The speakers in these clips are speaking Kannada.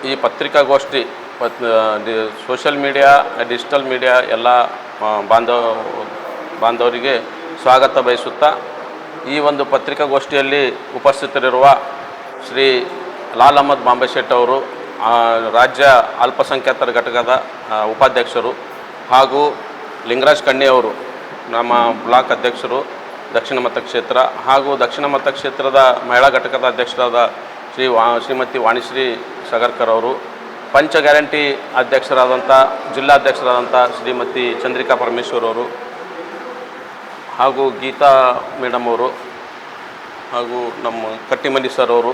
ಈ ಪತ್ರಿಕಾಗೋಷ್ಠಿ ಸೋಷಿಯಲ್ ಮೀಡಿಯಾ, ಡಿಜಿಟಲ್ ಮೀಡಿಯಾ ಎಲ್ಲ ಬಾಂಧವರಿಗೆ ಸ್ವಾಗತ ಬಯಸುತ್ತಾ, ಈ ಒಂದು ಪತ್ರಿಕಾಗೋಷ್ಠಿಯಲ್ಲಿ ಉಪಸ್ಥಿತರಿರುವ ಶ್ರೀ ಲಾಲ್ ಅಹಮದ್ ಬಾಂಬೆ ಶೆಟ್ ಅವರು ರಾಜ್ಯ ಅಲ್ಪಸಂಖ್ಯಾತರ ಘಟಕದ ಉಪಾಧ್ಯಕ್ಷರು, ಹಾಗೂ ಲಿಂಗರಾಜ್ ಕಣ್ಣಿ ಅವರು ನಮ್ಮ ಬ್ಲಾಕ್ ಅಧ್ಯಕ್ಷರು ದಕ್ಷಿಣ ಮತಕ್ಷೇತ್ರ, ಹಾಗೂ ದಕ್ಷಿಣ ಮತಕ್ಷೇತ್ರದ ಮಹಿಳಾ ಘಟಕದ ಅಧ್ಯಕ್ಷರಾದ ಶ್ರೀಮತಿ ವಾಣಿಶ್ರೀ ಸಗರ್ಕರ್ ಅವರು, ಪಂಚ ಗ್ಯಾರಂಟಿ ಅಧ್ಯಕ್ಷರಾದಂಥ ಜಿಲ್ಲಾಧ್ಯಕ್ಷರಾದಂಥ ಶ್ರೀಮತಿ ಚಂದ್ರಿಕಾ ಪರಮೇಶ್ವರ್ ಅವರು, ಹಾಗೂ ಗೀತಾ ಮೇಡಮ್ ಅವರು, ಹಾಗೂ ನಮ್ಮ ಕಟ್ಟಿಮನಿ ಸರ್ ಅವರು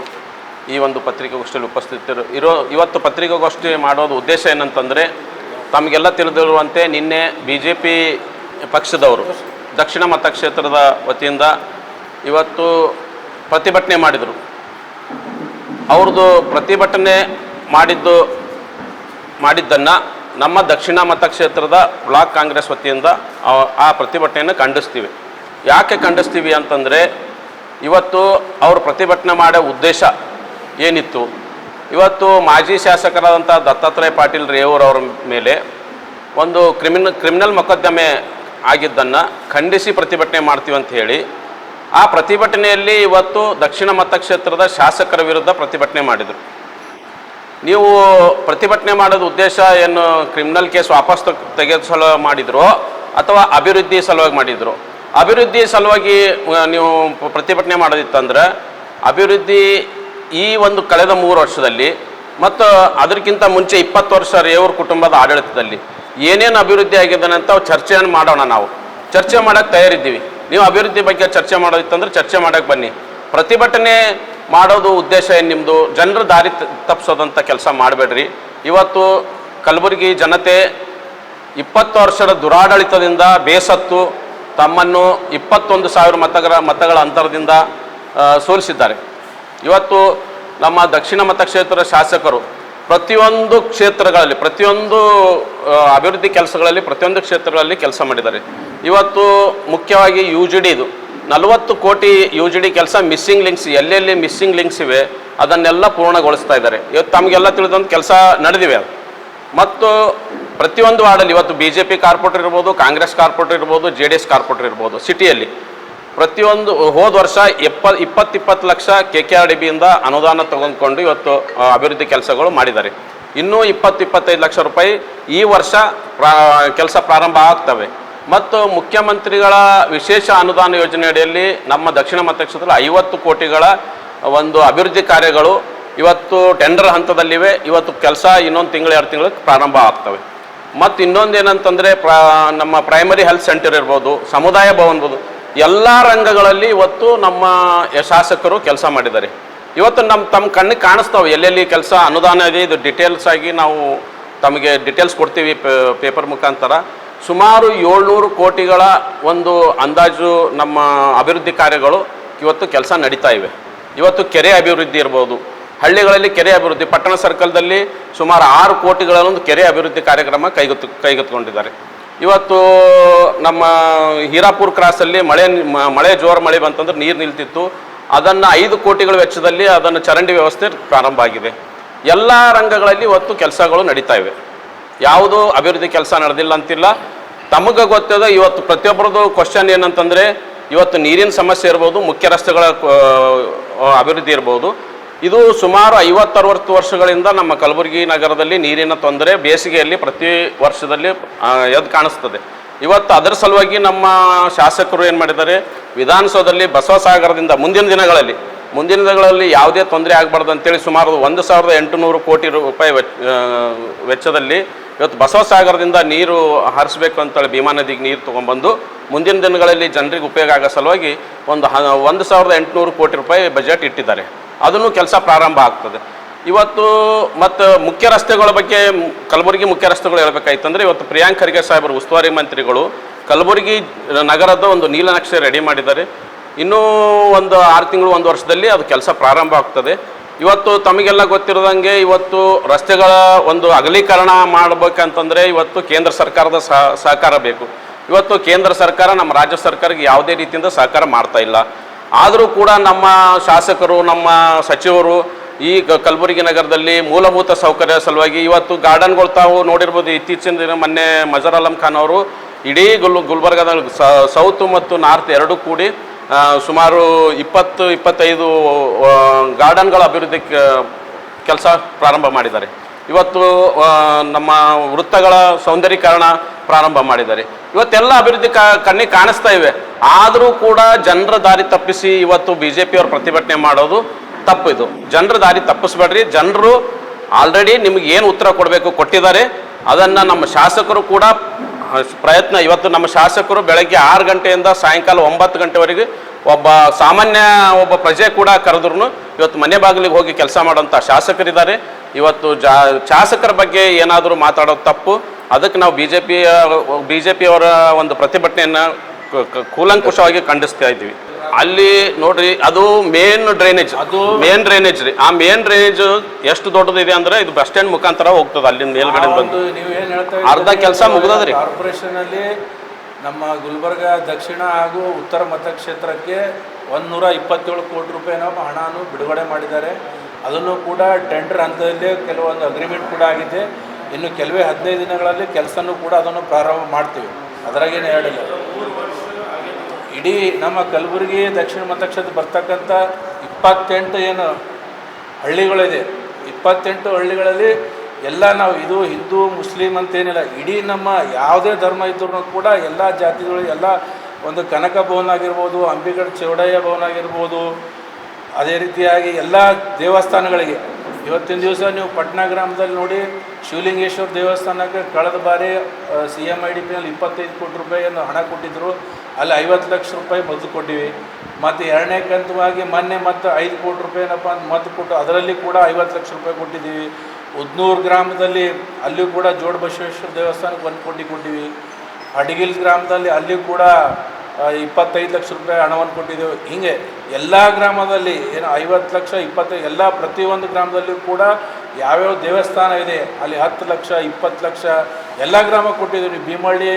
ಈ ಒಂದು ಪತ್ರಿಕಾಗೋಷ್ಠಿಯಲ್ಲಿ ಉಪಸ್ಥಿತರು ಇವತ್ತು ಪತ್ರಿಕಾಗೋಷ್ಠಿ ಮಾಡೋದು ಉದ್ದೇಶ ಏನಂತಂದರೆ, ತಮಗೆಲ್ಲ ತಿಳಿದಿರುವಂತೆ ನಿನ್ನೆ BJP ಪಕ್ಷದವರು ದಕ್ಷಿಣ ಮತಕ್ಷೇತ್ರದ ವತಿಯಿಂದ ಇವತ್ತು ಪ್ರತಿಭಟನೆ ಮಾಡಿದರು. ಅವ್ರದ್ದು ಪ್ರತಿಭಟನೆ ಮಾಡಿದ್ದನ್ನು ನಮ್ಮ ದಕ್ಷಿಣ ಮತಕ್ಷೇತ್ರದ ಬ್ಲಾಕ್ ಕಾಂಗ್ರೆಸ್ ವತಿಯಿಂದ ಆ ಪ್ರತಿಭಟನೆಯನ್ನು ಖಂಡಿಸ್ತೀವಿ. ಯಾಕೆ ಖಂಡಿಸ್ತೀವಿ ಅಂತಂದರೆ, ಇವತ್ತು ಅವರು ಪ್ರತಿಭಟನೆ ಮಾಡೋ ಉದ್ದೇಶ ಏನಿತ್ತು, ಇವತ್ತು ಮಾಜಿ ಶಾಸಕರಾದಂಥ ದತ್ತಾತ್ರೇಯ ಪಾಟೀಲ್ ರೇವೂರವರ ಮೇಲೆ ಒಂದು ಕ್ರಿಮಿನಲ್ ಮೊಕದ್ದಮೆ ಆಗಿದ್ದನ್ನು ಖಂಡಿಸಿ ಪ್ರತಿಭಟನೆ ಮಾಡ್ತೀವಿ ಅಂತ ಹೇಳಿ, ಆ ಪ್ರತಿಭಟನೆಯಲ್ಲಿ ಇವತ್ತು ದಕ್ಷಿಣ ಮತಕ್ಷೇತ್ರದ ಶಾಸಕರ ವಿರುದ್ಧ ಪ್ರತಿಭಟನೆ ಮಾಡಿದರು. ನೀವು ಪ್ರತಿಭಟನೆ ಮಾಡೋದು ಉದ್ದೇಶ ಏನು ಕ್ರಿಮಿನಲ್ ಕೇಸ್ ವಾಪಸ್ ತೆಗೆದು ಸಲುವಾಗಿ ಮಾಡಿದ್ರು ಅಥವಾ ಅಭಿವೃದ್ಧಿ ಸಲುವಾಗಿ ಮಾಡಿದ್ರು? ಅಭಿವೃದ್ಧಿ ಸಲುವಾಗಿ ನೀವು ಪ್ರತಿಭಟನೆ ಮಾಡೋದಿತ್ತಂದ್ರೆ, ಅಭಿವೃದ್ಧಿ ಈ ಒಂದು ಕಳೆದ 3 ವರ್ಷದಲ್ಲಿ ಮತ್ತು ಅದಕ್ಕಿಂತ ಮುಂಚೆ 20 ವರ್ಷ ರೇವೂರ್ ಕುಟುಂಬದ ಆಡಳಿತದಲ್ಲಿ ಏನೇನು ಅಭಿವೃದ್ಧಿ ಆಗಿದೆ ಅಂತ ಚರ್ಚೆಯನ್ನು ಮಾಡೋಣ. ನಾವು ಚರ್ಚೆ ಮಾಡೋಕ್ಕೆ ತಯಾರಿದ್ದೀವಿ. ನೀವು ಅಭಿವೃದ್ಧಿ ಬಗ್ಗೆ ಚರ್ಚೆ ಮಾಡೋದಿತ್ತಂದ್ರೆ ಚರ್ಚೆ ಮಾಡೋಕ್ಕೆ ಬನ್ನಿ. ಪ್ರತಿಭಟನೆ ಮಾಡೋದು ಉದ್ದೇಶ ಏನು ನಿಮ್ಮದು? ಜನರ ದಾರಿ ತಪ್ಪಿಸೋದಂಥ ಕೆಲಸ ಮಾಡಬೇಡ್ರಿ. ಇವತ್ತು ಕಲಬುರಗಿ ಜನತೆ 20 ವರ್ಷದ ದುರಾಡಳಿತದಿಂದ ಬೇಸತ್ತು ತಮ್ಮನ್ನು 21,000 ಮತಗಳ ಅಂತರದಿಂದ ಸೋಲಿಸಿದ್ದಾರೆ. ಇವತ್ತು ನಮ್ಮ ದಕ್ಷಿಣ ಮತಕ್ಷೇತ್ರದ ಶಾಸಕರು ಪ್ರತಿಯೊಂದು ಕ್ಷೇತ್ರಗಳಲ್ಲಿ, ಪ್ರತಿಯೊಂದು ಅಭಿವೃದ್ಧಿ ಕೆಲಸಗಳಲ್ಲಿ, ಪ್ರತಿಯೊಂದು ಕ್ಷೇತ್ರಗಳಲ್ಲಿ ಕೆಲಸ ಮಾಡಿದ್ದಾರೆ. ಇವತ್ತು ಮುಖ್ಯವಾಗಿ UGD 40 ಕೋಟಿ UGD ಕೆಲಸ ಮಿಸ್ಸಿಂಗ್ ಲಿಂಕ್ಸ್, ಎಲ್ಲೆಲ್ಲಿ ಮಿಸ್ಸಿಂಗ್ ಲಿಂಕ್ಸ್ ಇವೆ ಅದನ್ನೆಲ್ಲ ಪೂರ್ಣಗೊಳಿಸ್ತಾ ಇದ್ದಾರೆ. ಇವತ್ತು ತಮಗೆಲ್ಲ ತಿಳಿದಂಥ ಕೆಲಸ ನಡೆದಿವೆ. ಮತ್ತು ಪ್ರತಿಯೊಂದು ವಾರ್ಡಲ್ಲಿ ಇವತ್ತು BJP ಕಾರ್ಪೊರೇಟರ್ ಇರ್ಬೋದು, ಕಾಂಗ್ರೆಸ್ ಕಾರ್ಪೊರೇಟರ್ ಇರ್ಬೋದು, JDS ಕಾರ್ಪೊರೇಟರ್ ಇರ್ಬೋದು, ಸಿಟಿಯಲ್ಲಿ ಪ್ರತಿಯೊಂದು ಹೋದ ವರ್ಷ 20 ಲಕ್ಷ KKRDBಯಿಂದ ಅನುದಾನ ತೆಗೆದುಕೊಂಡು ಇವತ್ತು ಅಭಿವೃದ್ಧಿ ಕೆಲಸಗಳು ಮಾಡಿದ್ದಾರೆ. ಇನ್ನೂ 20-25 ಲಕ್ಷ ರೂಪಾಯಿ ಈ ವರ್ಷ ಕೆಲಸ ಪ್ರಾರಂಭ ಆಗ್ತವೆ. ಮತ್ತು ಮುಖ್ಯಮಂತ್ರಿಗಳ ವಿಶೇಷ ಅನುದಾನ ಯೋಜನೆ ಅಡಿಯಲ್ಲಿ ನಮ್ಮ ದಕ್ಷಿಣ ಮತಕ್ಷೇತ್ರದಲ್ಲಿ 50 ಕೋಟಿಗಳ ಒಂದು ಅಭಿವೃದ್ಧಿ ಕಾರ್ಯಗಳು ಇವತ್ತು ಟೆಂಡರ್ ಹಂತದಲ್ಲಿವೆ. ಇವತ್ತು ಕೆಲಸ ಇನ್ನೊಂದು ತಿಂಗಳು 2 ತಿಂಗಳಿಗೆ ಪ್ರಾರಂಭ ಆಗ್ತವೆ. ಮತ್ತು ಇನ್ನೊಂದು ಏನಂತಂದರೆ, ನಮ್ಮ ಪ್ರೈಮರಿ ಹೆಲ್ತ್ ಸೆಂಟರ್ ಇರ್ಬೋದು, ಸಮುದಾಯ ಭವನ ಇರ್ಬೋದು, ಎಲ್ಲ ರಂಗಗಳಲ್ಲಿ ಇವತ್ತು ನಮ್ಮ ಶಾಸಕರು ಕೆಲಸ ಮಾಡಿದ್ದಾರೆ. ಇವತ್ತು ತಮ್ಮ ಕಣ್ಣಿಗೆ ಕಾಣಿಸ್ತಾವೆ ಎಲ್ಲೆಲ್ಲಿ ಕೆಲಸ ಅನುದಾನ ಇದೆ. ಇದು ಡಿಟೇಲ್ಸ್ ಆಗಿ ನಾವು ತಮಗೆ ಡಿಟೇಲ್ಸ್ ಕೊಡ್ತೀವಿ ಪೇಪರ್ ಮುಖಾಂತರ. ಸುಮಾರು 700 ಕೋಟಿಗಳ ಒಂದು ಅಂದಾಜು ನಮ್ಮ ಅಭಿವೃದ್ಧಿ ಕಾರ್ಯಗಳು ಇವತ್ತು ಕೆಲಸ ನಡೀತಾ ಇವೆ. ಇವತ್ತು ಕೆರೆ ಅಭಿವೃದ್ಧಿ ಇರ್ಬೋದು, ಹಳ್ಳಿಗಳಲ್ಲಿ ಕೆರೆ ಅಭಿವೃದ್ಧಿ, ಪಟ್ಟಣ ಸರ್ಕಲ್ದಲ್ಲಿ ಸುಮಾರು 6 ಕೋಟಿಗಳಲ್ಲೊಂದು ಕೆರೆ ಅಭಿವೃದ್ಧಿ ಕಾರ್ಯಕ್ರಮ ಕೈಗೆತ್ತಿಕೊಂಡಿದ್ದಾರೆ. ಇವತ್ತು ನಮ್ಮ ಹೀರಾಪುರ ಕ್ರಾಸಲ್ಲಿ ಮಳೆ ಜೋರು ಮಳೆ ಬಂತಂದ್ರೆ ನೀರು ನಿಲ್ತಿತ್ತು. ಅದನ್ನು 5 ಕೋಟಿಗಳ ವೆಚ್ಚದಲ್ಲಿ ಅದನ್ನು ಚರಂಡಿ ವ್ಯವಸ್ಥೆ ಪ್ರಾರಂಭ ಆಗಿದೆ. ಎಲ್ಲ ರಂಗಗಳಲ್ಲಿ ಇವತ್ತು ಕೆಲಸಗಳು ನಡೀತಾ ಇವೆ. ಯಾವುದೂ ಅಭಿವೃದ್ಧಿ ಕೆಲಸ ನಡೆದಿಲ್ಲ ಅಂತಿಲ್ಲ. ತಮಗೆ ಗೊತ್ತದ, ಇವತ್ತು ಪ್ರತಿಯೊಬ್ಬರದ್ದು ಕ್ವಶನ್ ಏನಂತಂದರೆ, ಇವತ್ತು ನೀರಿನ ಸಮಸ್ಯೆ ಇರ್ಬೋದು, ಮುಖ್ಯ ರಸ್ತೆಗಳ ಅಭಿವೃದ್ಧಿ ಇರ್ಬೋದು. ಇದು ಸುಮಾರು 50-60 ವರ್ಷಗಳಿಂದ ನಮ್ಮ ಕಲಬುರಗಿ ನಗರದಲ್ಲಿ ನೀರಿನ ತೊಂದರೆ ಬೇಸಿಗೆಯಲ್ಲಿ ಪ್ರತಿ ವರ್ಷದಲ್ಲಿ ಎದ್ದು ಕಾಣಿಸ್ತದೆ. ಇವತ್ತು ಅದರ ಸಲುವಾಗಿ ನಮ್ಮ ಶಾಸಕರು ಏನು ಮಾಡಿದ್ದಾರೆ, ವಿಧಾನಸೌಧದಲ್ಲಿ ಬಸವಸಾಗರದಿಂದ ಮುಂದಿನ ದಿನಗಳಲ್ಲಿ ಯಾವುದೇ ತೊಂದರೆ ಆಗಬಾರ್ದು ಅಂತೇಳಿ ಸುಮಾರು 1,800 ಕೋಟಿ ರೂಪಾಯಿ ವೆಚ್ಚದಲ್ಲಿ ಇವತ್ತು ಬಸವಸಾಗರದಿಂದ ನೀರು ಹರಿಸಬೇಕು ಅಂತೇಳಿ ಭೀಮಾ ನದಿಗೆ ನೀರು ತೊಗೊಂಡ್ಬಂದು ಮುಂದಿನ ದಿನಗಳಲ್ಲಿ ಜನರಿಗೆ ಉಪಯೋಗ ಆಗೋ ಸಲುವಾಗಿ ಒಂದು 1,800 ಕೋಟಿ ರೂಪಾಯಿ ಬಜೆಟ್ ಇಟ್ಟಿದ್ದಾರೆ. ಅದನ್ನು ಕೆಲಸ ಪ್ರಾರಂಭ ಆಗ್ತದೆ. ಇವತ್ತು ಮತ್ತು ಮುಖ್ಯ ರಸ್ತೆಗಳ ಬಗ್ಗೆ, ಕಲಬುರಗಿ ಮುಖ್ಯ ರಸ್ತೆಗಳು ಹೇಳ್ಬೇಕಾಯ್ತಂದರೆ, ಇವತ್ತು ಪ್ರಿಯಾಂಕ್ ಖರ್ಗೆ ಸಾಹೇಬರು ಉಸ್ತುವಾರಿ ಮಂತ್ರಿಗಳು ಕಲಬುರಗಿ ನಗರದ ಒಂದು ನೀಲನಕ್ಷೆ ರೆಡಿ ಮಾಡಿದ್ದಾರೆ. ಇನ್ನೂ ಒಂದು 6 ತಿಂಗಳು 1 ವರ್ಷದಲ್ಲಿ ಅದು ಕೆಲಸ ಪ್ರಾರಂಭ ಆಗ್ತದೆ. ಇವತ್ತು ತಮಗೆಲ್ಲ ಗೊತ್ತಿರೋದಂಗೆ ಇವತ್ತು ರಸ್ತೆಗಳ ಒಂದು ಅಗಲೀಕರಣ ಮಾಡಬೇಕಂತಂದರೆ ಇವತ್ತು ಕೇಂದ್ರ ಸರ್ಕಾರದ ಸಹಕಾರ ಬೇಕು. ಇವತ್ತು ಕೇಂದ್ರ ಸರ್ಕಾರ ನಮ್ಮ ರಾಜ್ಯ ಸರ್ಕಾರಕ್ಕೆ ಯಾವುದೇ ರೀತಿಯಿಂದ ಸಹಕಾರ ಮಾಡ್ತಾ ಇಲ್ಲ. ಆದರೂ ಕೂಡ ನಮ್ಮ ಶಾಸಕರು, ನಮ್ಮ ಸಚಿವರು ಈ ಕಲಬುರಗಿ ನಗರದಲ್ಲಿ ಮೂಲಭೂತ ಸೌಕರ್ಯ ಸಲುವಾಗಿ ಇವತ್ತು ಗಾರ್ಡನ್ಗಳು ತಾವು ನೋಡಿರ್ಬೋದು. ಇತ್ತೀಚಿನ ದಿನ ಮೊನ್ನೆ ಮಜರ್ ಅಲಂ ಖಾನ್ ಅವರು ಇಡೀ ಗುಲ್ಬರ್ಗದ ಸೌತ್ ಮತ್ತು ನಾರ್ತ್ ಎರಡೂ ಕೂಡಿ ಸುಮಾರು 20-25 ಗಾರ್ಡನ್ಗಳ ಅಭಿವೃದ್ಧಿ ಕೆಲಸ ಪ್ರಾರಂಭ ಮಾಡಿದ್ದಾರೆ. ಇವತ್ತು ನಮ್ಮ ವೃತ್ತಗಳ ಸೌಂದರ್ಯೀಕರಣ ಪ್ರಾರಂಭ ಮಾಡಿದ್ದಾರೆ. ಇವತ್ತೆಲ್ಲ ಅಭಿವೃದ್ಧಿ ಕಣ್ಣಿಗೆ ಕಾಣಿಸ್ತಾ ಇವೆ. ಆದರೂ ಕೂಡ ಜನರ ದಾರಿ ತಪ್ಪಿಸಿ ಇವತ್ತು BJP ಅವರು ಪ್ರತಿಭಟನೆ ಮಾಡೋದು ತಪ್ಪು. ಇದು ಜನರ ದಾರಿ ತಪ್ಪಿಸ್ಬೇಡ್ರಿ. ಜನರು ಆಲ್ರೆಡಿ ನಿಮ್ಗೆ ಏನು ಉತ್ತರ ಕೊಡಬೇಕು ಕೊಟ್ಟಿದ್ದಾರೆ. ಅದನ್ನು ನಮ್ಮ ಶಾಸಕರು ಕೂಡ ಪ್ರಯತ್ನ. ಇವತ್ತು ನಮ್ಮ ಶಾಸಕರು ಬೆಳಗ್ಗೆ 6 ಗಂಟೆಯಿಂದ ಸಾಯಂಕಾಲ 9 ಗಂಟೆವರೆಗೆ ಒಬ್ಬ ಪ್ರಜೆ ಕೂಡ ಕರೆದ್ರು ಇವತ್ತು ಮನೆ ಬಾಗಿಲಿಗೆ ಹೋಗಿ ಕೆಲಸ ಮಾಡೋಂಥ ಶಾಸಕರಿದ್ದಾರೆ. ಇವತ್ತು ಶಾಸಕರ ಬಗ್ಗೆ ಏನಾದರೂ ಮಾತಾಡೋದು ತಪ್ಪು. ಅದಕ್ಕೆ ನಾವು ಬಿ ಜೆ ಪಿಯವರ ಒಂದು ಪ್ರತಿಭಟನೆಯನ್ನು ಕೂಲಂಕುಷವಾಗಿ ಖಂಡಿಸ್ತಾ ಇದ್ದೀವಿ. ಅಲ್ಲಿ ನೋಡ್ರಿ, ಅದು ಮೇನ್ ಡ್ರೈನೇಜ್ ರೀ. ಆ ಮೇನ್ ಡ್ರೈನೇಜ್ ಎಷ್ಟು ದೊಡ್ಡದಿದೆ ಅಂದ್ರೆ ಇದು ಬಸ್ ಸ್ಟ್ಯಾಂಡ್ ಮುಖಾಂತರ ಹೋಗ್ತದೆ. ಅಲ್ಲಿ ಮೇಲ್ಗಡೆ ಬಂದು ಅರ್ಧ ಕೆಲಸ ಮುಗಿದ್ರಿ. ಕಾರ್ಪೊರೇಷನ್ ಅಲ್ಲಿ ನಮ್ಮ ಗುಲ್ಬರ್ಗ ದಕ್ಷಿಣ ಹಾಗೂ ಉತ್ತರ ಮತಕ್ಷೇತ್ರಕ್ಕೆ 127 ಕೋಟಿ ರೂಪಾಯಿನ ಹಣವನ್ನು ಬಿಡುಗಡೆ ಮಾಡಿದ್ದಾರೆ. ಅದನ್ನು ಕೂಡ ಟೆಂಡರ್ ಹಂತದಲ್ಲಿ ಕೆಲವೊಂದು ಅಗ್ರಿಮೆಂಟ್ ಕೂಡ ಆಗಿದೆ. ಇನ್ನು ಕೆಲವೇ 15 ದಿನಗಳಲ್ಲಿ ಕೆಲಸನೂ ಕೂಡ ಅದನ್ನು ಪ್ರಾರಂಭ ಮಾಡ್ತೀವಿ. ಅದರಾಗೇನು ಹೇಳಿಲ್ಲ. ಇಡೀ ನಮ್ಮ ಕಲಬುರಗಿ ದಕ್ಷಿಣ ಮತಕ್ಷೇತ್ರ ಬರ್ತಕ್ಕಂಥ 28 ಏನು ಹಳ್ಳಿಗಳಿದೆ, 28 ಹಳ್ಳಿಗಳಲ್ಲಿ ಎಲ್ಲ ನಾವು ಇದು ಹಿಂದೂ ಮುಸ್ಲಿಂ ಅಂತೇನಿಲ್ಲ, ಇಡೀ ನಮ್ಮ ಯಾವುದೇ ಧರ್ಮ ಇದ್ರೂ ಕೂಡ ಎಲ್ಲ ಜಾತಿಗಳು, ಎಲ್ಲ ಒಂದು ಕನಕ ಭವನ ಆಗಿರ್ಬೋದು, ಅಂಬಿಗಡ್ ಚೌಡಯ್ಯ ಭವನ ಆಗಿರ್ಬೋದು, ಅದೇ ರೀತಿಯಾಗಿ ಎಲ್ಲ ದೇವಸ್ಥಾನಗಳಿಗೆ ಇವತ್ತಿನ ದಿವಸ ನೀವು ಪಟ್ನಾ ಗ್ರಾಮದಲ್ಲಿ ನೋಡಿ, ಶಿವಲಿಂಗೇಶ್ವರ ದೇವಸ್ಥಾನಕ್ಕೆ ಕಳೆದ ಬಾರಿ CMIDPನಲ್ಲಿ 25 ಕೋಟಿ ರೂಪಾಯಿಯನ್ನು ಹಣ ಕೊಟ್ಟಿದ್ದರು. ಅಲ್ಲಿ 50 ಲಕ್ಷ ರೂಪಾಯಿ ಮೊದಲು ಕೊಟ್ಟಿವಿ. ಮತ್ತು ಎರಡನೇ ಕಂತವಾಗಿ ಮೊನ್ನೆ ಮತ್ತು 5 ಕೋಟಿ ರೂಪಾಯಿನಪ್ಪ ಅಂತ ಮೊದಲು ಕೊಟ್ಟು ಅದರಲ್ಲಿ ಕೂಡ 50 ಲಕ್ಷ ರೂಪಾಯಿ ಕೊಟ್ಟಿದ್ದೀವಿ. ಉದ್ನೂರು ಗ್ರಾಮದಲ್ಲಿ ಅಲ್ಲಿಯೂ ಕೂಡ ಜೋಡ ಬಸವೇಶ್ವರ ದೇವಸ್ಥಾನಕ್ಕೆ 1 ಕೋಟಿ ಕೊಟ್ಟಿವಿ. ಅಡಗಿಲ್ ಗ್ರಾಮದಲ್ಲಿ ಅಲ್ಲಿಯೂ ಕೂಡ 25 ಲಕ್ಷ ರೂಪಾಯಿ ಹಣವನ್ನು ಕೊಟ್ಟಿದ್ದೆವು. ಹೀಗೆ ಎಲ್ಲ ಗ್ರಾಮದಲ್ಲಿ ಏನು 50 ಲಕ್ಷ 25 ಎಲ್ಲ ಪ್ರತಿಯೊಂದು ಗ್ರಾಮದಲ್ಲೂ ಕೂಡ ಯಾವ್ಯಾವ ದೇವಸ್ಥಾನ ಇದೆ ಅಲ್ಲಿ 10 ಲಕ್ಷ 20 ಲಕ್ಷ ಎಲ್ಲ ಗ್ರಾಮಕ್ಕೆ ಕೊಟ್ಟಿದ್ದೀವಿ. ಭೀಮಳ್ಳಿ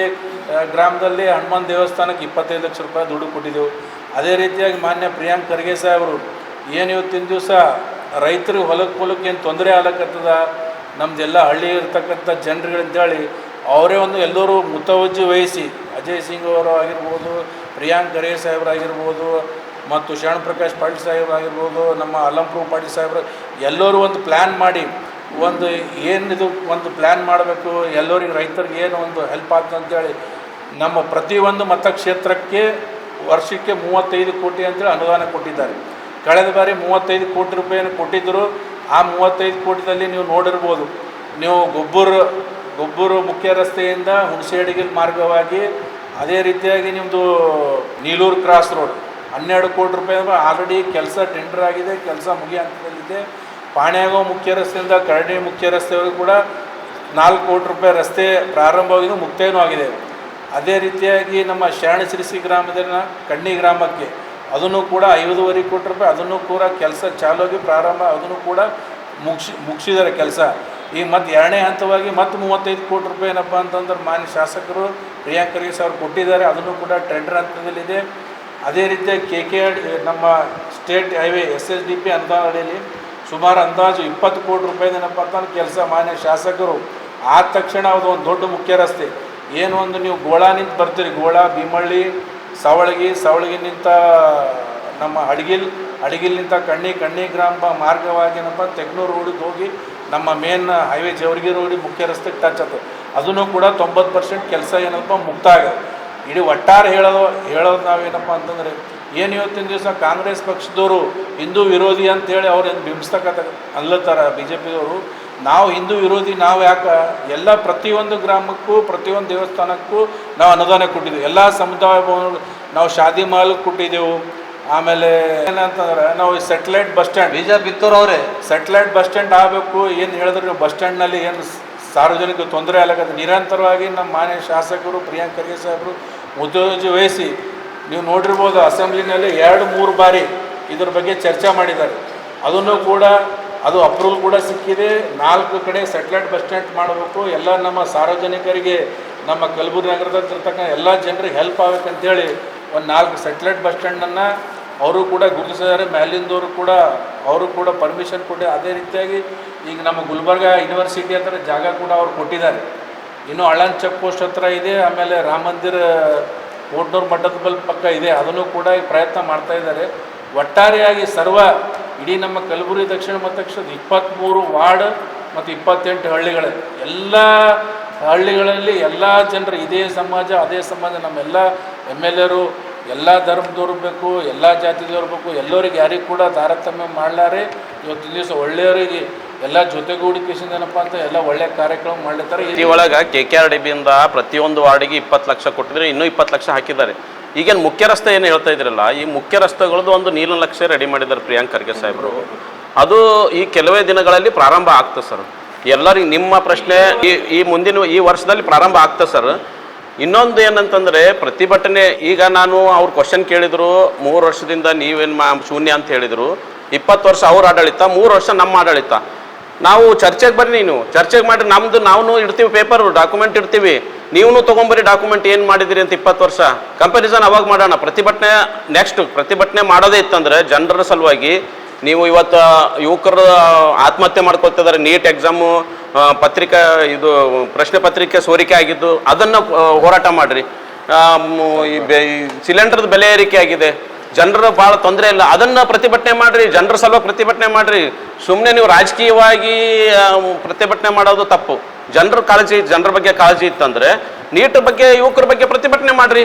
ಗ್ರಾಮದಲ್ಲಿ ಹನುಮಾನ್ ದೇವಸ್ಥಾನಕ್ಕೆ 25 ಲಕ್ಷ ರೂಪಾಯಿ ದುಡ್ಡು ಕೊಟ್ಟಿದ್ದೆವು. ಅದೇ ರೀತಿಯಾಗಿ ಮಾನ್ಯ ಪ್ರಿಯಾಂಕ್ ಖರ್ಗೆ ಸಾಹೇಬರು ಏನು ಇವತ್ತಿನ ದಿವಸ ರೈತರಿಗೆ ಹೊಲಕ್ಕೆ ಏನು ತೊಂದರೆ ಆಗ್ಲಕ್ಕತ್ತದ ನಮ್ಮದೆಲ್ಲ ಹಳ್ಳಿ ಇರ್ತಕ್ಕಂಥ ಜನರುಗಳಂತೇಳಿ ಅವರೇ ಒಂದು ಎಲ್ಲರೂ ಮುತವಜ್ಜಿ ವಹಿಸಿ, ಅಜಯ್ ಸಿಂಗ್ ಅವರು ಆಗಿರ್ಬೋದು, ಪ್ರಿಯಾಂಕ್ ಖರ್ಗೆ ಸಾಹೇಬರಾಗಿರ್ಬೋದು, ಮತ್ತು ಶರಣ್ ಪ್ರಕಾಶ್ ಪಾಟೀಲ್ ಸಾಹೇಬರಾಗಿರ್ಬೋದು, ನಮ್ಮ ಅಲಂಪ್ರೂ ಪಾಟೀಲ್ ಸಾಹೇಬ್ರು ಎಲ್ಲರೂ ಒಂದು ಪ್ಲ್ಯಾನ್ ಮಾಡಿ ಒಂದು ಪ್ಲ್ಯಾನ್ ಮಾಡಬೇಕು, ಎಲ್ಲರಿಗೆ ರೈತರಿಗೆ ಏನು ಒಂದು ಹೆಲ್ಪ್ ಆಗ್ತದೆ ಅಂತೇಳಿ ನಮ್ಮ ಪ್ರತಿಯೊಂದು ಮತಕ್ಷೇತ್ರಕ್ಕೆ ವರ್ಷಕ್ಕೆ 35 ಕೋಟಿ ಅಂತೇಳಿ ಅನುದಾನ ಕೊಟ್ಟಿದ್ದಾರೆ. ಕಳೆದ ಬಾರಿ 35 ಕೋಟಿ ರೂಪಾಯಿಯನ್ನು ಕೊಟ್ಟಿದ್ದರು. ಆ 35 ಕೋಟಿದಲ್ಲಿ ನೀವು ನೋಡಿರ್ಬೋದು, ನೀವು ಗೊಬ್ಬೂರು ಮುಖ್ಯ ರಸ್ತೆಯಿಂದ ಹುಣಸೇಡಿಗಿಲ್ ಮಾರ್ಗವಾಗಿ, ಅದೇ ರೀತಿಯಾಗಿ ನಿಮ್ಮದು ನೀಲೂರು ಕ್ರಾಸ್ ರೋಡ್ 12 ಕೋಟಿ ರೂಪಾಯಿ ಆಲ್ರೆಡಿ ಕೆಲಸ ಟೆಂಡರ್ ಆಗಿದೆ, ಕೆಲಸ ಮುಗಿಯೋ ಹಂತದಲ್ಲಿದೆ. ಪಾಣ್ಯಾಗೋ ಮುಖ್ಯ ರಸ್ತೆಯಿಂದ ಕರಡಿ ಮುಖ್ಯ ರಸ್ತೆವರೆಗೂ ಕೂಡ 4 ಕೋಟಿ ರೂಪಾಯಿ ರಸ್ತೆ ಪ್ರಾರಂಭವಾಗಿದ್ದು ಮುಕ್ತಾಯನೂ ಆಗಿದೆ. ಅದೇ ರೀತಿಯಾಗಿ ನಮ್ಮ ಶರಣಶ್ರೀಸಿ ಗ್ರಾಮದಲ್ಲಿನ ಕಣ್ಣಿ ಗ್ರಾಮಕ್ಕೆ ಅದನ್ನು ಕೂಡ 5.5 ಕೋಟಿ ರೂಪಾಯಿ ಅದನ್ನು ಕೂಡ ಕೆಲಸ ಚಾಲುವಾಗಿ ಪ್ರಾರಂಭ, ಅದನ್ನು ಕೂಡ ಮುಗಿಸಿದ್ದಾರೆ ಕೆಲಸ. ಈಗ ಮತ್ತು ಎರಡನೇ ಹಂತವಾಗಿ ಮತ್ತು 35 ಕೋಟಿ ರೂಪಾಯಿ ಏನಪ್ಪ ಅಂತಂದ್ರೆ ಮಾನ್ಯ ಶಾಸಕರು ಪ್ರಿಯಾಂಕ್ ಖರ್ಗೆ ಸಾಹೇಬರು ಕೊಟ್ಟಿದ್ದಾರೆ. ಅದನ್ನು ಕೂಡ ಟೆಂಡರ್ ಹಂತದಲ್ಲಿದೆ. ಅದೇ ರೀತಿಯಾಗಿ KKR ನಮ್ಮ ಸ್ಟೇಟ್ ಹೈವೇ SSDP ಅನುದಾನ ಅಡಿಯಲ್ಲಿ ಸುಮಾರು ಅಂದಾಜು 20 ಕೋಟಿ ರೂಪಾಯಿದೇನಪ್ಪ ಅಂತಂದ್ರೆ ಕೆಲಸ ಮಾನ್ಯ ಶಾಸಕರು ಆದ ತಕ್ಷಣ ಅದು ಒಂದು ದೊಡ್ಡ ಮುಖ್ಯ ರಸ್ತೆ ಏನು ಒಂದು ನೀವು ಗೋಳಾ ನಿಂತು ಬರ್ತೀರಿ, ಗೋಳಾ ಭೀಮಳ್ಳಿ ಸವಳಗಿ ನಿಂತ ನಮ್ಮ ಅಡಗಿಲ್ ನಿಂತ ಕಣ್ಣಿ ಗ್ರಾಮ ಮಾರ್ಗವಾಗಿ ಏನಪ್ಪ ತೆಗ್ನೂರು ರೋಡಿಗೆ ಹೋಗಿ ನಮ್ಮ ಮೇನ್ ಹೈವೇ ಜವರ್ಗಿ ರೋಡಿ ಮುಖ್ಯ ರಸ್ತೆಗೆ ಟಚ್ ಆಗ್ತದೆ. ಅದನ್ನು ಕೂಡ 90% ಕೆಲಸ ಏನಪ್ಪ ಮುಕ್ತಾಯ. ಇಡೀ ಒಟ್ಟಾರೆ ಹೇಳೋದು ನಾವೇನಪ್ಪ ಅಂತಂದರೆ ಏನು ಇವತ್ತಿನ ದಿವಸ ಕಾಂಗ್ರೆಸ್ ಪಕ್ಷದವರು ಹಿಂದೂ ವಿರೋಧಿ ಅಂತೇಳಿ ಅವ್ರು ಏನು ಬಿಂಬಿಸ್ತಕ್ಕ ಅನ್ಲತ್ತಾರ BJPದವರು. ನಾವು ಹಿಂದೂ ವಿರೋಧಿ, ನಾವು ಯಾಕೆ ಎಲ್ಲ ಪ್ರತಿಯೊಂದು ಗ್ರಾಮಕ್ಕೂ ಪ್ರತಿಯೊಂದು ದೇವಸ್ಥಾನಕ್ಕೂ ನಾವು ಅನುದಾನ ಕೊಟ್ಟಿದ್ದೆವು. ಎಲ್ಲ ಸಮುದಾಯ ಭವನಗಳು ನಾವು ಶಾದಿ ಮಹಲ್ಗೆ ಕೊಟ್ಟಿದ್ದೆವು. ಆಮೇಲೆ ಏನಂತಂದ್ರೆ ನಾವು ಸೆಟ್ಲೈಟ್ ಬಸ್ ಸ್ಟ್ಯಾಂಡ್ ಬಿತ್ತೋರು ಅವರೇ ಸೆಟ್ಲೈಟ್ ಬಸ್ ಸ್ಟ್ಯಾಂಡ್ ಆಗಬೇಕು ಏನು ಹೇಳಿದ್ರೆ ನೀವು ಬಸ್ ಸ್ಟ್ಯಾಂಡ್ನಲ್ಲಿ ಏನು ಸಾರ್ವಜನಿಕ ತೊಂದರೆ ಆಗತ್ತೆ. ನಿರಂತರವಾಗಿ ನಮ್ಮ ಮಾನ್ಯ ಶಾಸಕರು ಪ್ರಿಯಾಂಕ್ ಖರ್ಗೆ ಸಾಹೇಬರು ಮುತುವರ್ಜಿ ವಹಿಸಿ ನೀವು ನೋಡಿರ್ಬೋದು, ಅಸೆಂಬ್ಲಿನಲ್ಲಿ 2-3 ಬಾರಿ ಇದ್ರ ಬಗ್ಗೆ ಚರ್ಚೆ ಮಾಡಿದ್ದಾರೆ. ಅದನ್ನು ಕೂಡ ಅದು ಅಪ್ರೂವಲ್ ಕೂಡ ಸಿಕ್ಕಿದೆ. 4 ಕಡೆ ಸೆಟ್ಲೈಟ್ ಬಸ್ ಸ್ಟ್ಯಾಂಡ್ ಮಾಡಬೇಕು, ಎಲ್ಲ ನಮ್ಮ ಸಾರ್ವಜನಿಕರಿಗೆ ನಮ್ಮ ಕಲಬುರಗಿ ನಗರದಲ್ಲಿರ್ತಕ್ಕಂಥ ಎಲ್ಲ ಜನರಿಗೆ ಹೆಲ್ಪ್ ಆಗಬೇಕಂತೇಳಿ ಒಂದು 4 ಸೆಟ್ಲೈಟ್ ಬಸ್ ಸ್ಟ್ಯಾಂಡನ್ನು ಅವರು ಕೂಡ ಗುರುತಿಸಿದ್ದಾರೆ. ಮ್ಯಾಲಿಂದವರು ಕೂಡ ಅವರು ಕೂಡ ಪರ್ಮಿಷನ್ ಕೊಟ್ಟು ಅದೇ ರೀತಿಯಾಗಿ ಈಗ ನಮ್ಮ ಗುಲ್ಬರ್ಗ ಯೂನಿವರ್ಸಿಟಿ ಹತ್ರ ಜಾಗ ಕೂಡ ಅವ್ರು ಕೊಟ್ಟಿದ್ದಾರೆ. ಇನ್ನು ಅಳನ್ ಚೆಕ್ ಪೋಸ್ಟ್ ಹತ್ರ ಇದೆ, ಆಮೇಲೆ ರಾಮ ಮಂದಿರ ಕೋಟ್ನೂರು ಮಠದ ಬಲ್ ಪಕ್ಕ ಇದೆ, ಅದನ್ನು ಕೂಡ ಈಗ ಪ್ರಯತ್ನ ಮಾಡ್ತಾ ಇದ್ದಾರೆ. ಒಟ್ಟಾರೆಯಾಗಿ ಇಡೀ ನಮ್ಮ ಕಲಬುರಗಿ ದಕ್ಷಿಣ ಮತಕ್ಷೇತ್ರದ 23 ವಾರ್ಡ್ ಮತ್ತು 28 ಹಳ್ಳಿಗಳಲ್ಲಿ ಎಲ್ಲ ಹಳ್ಳಿಗಳಲ್ಲಿ ಎಲ್ಲ ಜನರು ಇದೇ ಸಮಾಜ ಅದೇ ಸಮಾಜ, ನಮ್ಮೆಲ್ಲ MLAರು ಎಲ್ಲ ಧರ್ಮದವ್ರು ಬೇಕು, ಎಲ್ಲ ಜಾತಿದವ್ರು ಬೇಕು, ಎಲ್ಲರಿಗೆ ಯಾರಿಗೂ ಕೂಡ ತಾರತಮ್ಯ ಮಾಡಲಾರೆ. ಇವತ್ತಿನ ದಿವಸ ಒಳ್ಳೆಯವರಿಗೆ ಎಲ್ಲ ಜೊತೆಗೂಡಿಕೆಸಿಂದ ಏನಪ್ಪ ಅಂತ ಎಲ್ಲ ಒಳ್ಳೆ ಕಾರ್ಯಕ್ರಮ ಮಾಡ್ಲಿದ್ದಾರೆ. ಈ ಒಳಗೆ KKRDBಯಿಂದ ಪ್ರತಿಯೊಂದು ವಾರ್ಡಿಗೆ 20 ಲಕ್ಷ ಕೊಟ್ಟಿದ್ರೆ ಇನ್ನೂ 20 ಲಕ್ಷ ಹಾಕಿದ್ದಾರೆ. ಈಗೇನು ಮುಖ್ಯ ರಸ್ತೆ ಏನು ಹೇಳ್ತಾ ಇದ್ರಲ್ಲ, ಈ ಮುಖ್ಯ ರಸ್ತೆಗಳದ್ದು ಒಂದು ನೀಲನಕ್ಷೆ ರೆಡಿ ಮಾಡಿದ್ದಾರೆ ಪ್ರಿಯಾಂಕ್ ಖರ್ಗೆ ಸಾಹೇಬರು. ಅದು ಈ ಕೆಲವೇ ದಿನಗಳಲ್ಲಿ ಪ್ರಾರಂಭ ಆಗ್ತದೆ ಸರ್. ಎಲ್ಲರಿಗೂ ನಿಮ್ಮ ಪ್ರಶ್ನೆ ಈ ವರ್ಷದಲ್ಲಿ ಪ್ರಾರಂಭ ಆಗ್ತದೆ ಸರ್. ಇನ್ನೊಂದು ಏನಂತಂದರೆ ಪ್ರತಿಭಟನೆ, ಈಗ ನಾನು ಅವ್ರು ಕ್ವಶನ್ ಕೇಳಿದರು, 3 ವರ್ಷದಿಂದ ನೀವೇನು ಶೂನ್ಯ ಅಂತ ಹೇಳಿದರು. 20 ವರ್ಷ ಅವ್ರ ಆಡಳಿತ, 3 ವರ್ಷ ನಮ್ಮ ಆಡಳಿತ. ನಾವು ಚರ್ಚೆಗೆ ಬರ್ರಿ, ನೀನು ಚರ್ಚೆಗೆ ಮಾಡಿ ನಮ್ಮದು ನಾವು ಇಡ್ತೀವಿ, ಪೇಪರ್ ಡಾಕ್ಯುಮೆಂಟ್ ಇಡ್ತೀವಿ, ನೀವು ತೊಗೊಂಬರಿ ಡಾಕ್ಯುಮೆಂಟ್ ಏನು ಮಾಡಿದಿರಿ ಅಂತ. 20 ವರ್ಷ ಕಂಪ್ಯಾರಿಸನ್ ಅವಾಗ ಮಾಡೋಣ. ಪ್ರತಿಭಟನೆ ಮಾಡೋದೇ ಇತ್ತಂದರೆ ಜನರ ಸಲುವಾಗಿ. ನೀವು ಇವತ್ತು ಯುವಕರು ಆತ್ಮಹತ್ಯೆ ಮಾಡ್ಕೊತಿದ್ದಾರೆ, ನೀಟ್ ಎಕ್ಸಾಮು ಪ್ರಶ್ನೆ ಪತ್ರಿಕೆ ಸೋರಿಕೆ ಆಗಿದ್ದು, ಅದನ್ನು ಹೋರಾಟ ಮಾಡಿರಿ. ಸಿಲಿಂಡರ್ದ ಬೆಲೆ ಏರಿಕೆ ಆಗಿದೆ, ಜನರು ಭಾಳ ತೊಂದರೆ ಇಲ್ಲ, ಅದನ್ನು ಪ್ರತಿಭಟನೆ ಮಾಡಿರಿ, ಜನರ ಸಲುವಾಗಿ ಪ್ರತಿಭಟನೆ ಮಾಡಿರಿ. ಸುಮ್ಮನೆ ನೀವು ರಾಜಕೀಯವಾಗಿ ಪ್ರತಿಭಟನೆ ಮಾಡೋದು ತಪ್ಪು. ಜನರ ಬಗ್ಗೆ ಕಾಳಜಿ ಇತ್ತಂದರೆ ನೀಟ್ ಬಗ್ಗೆ ಯುವಕರ ಬಗ್ಗೆ ಪ್ರತಿಭಟನೆ ಮಾಡಿರಿ.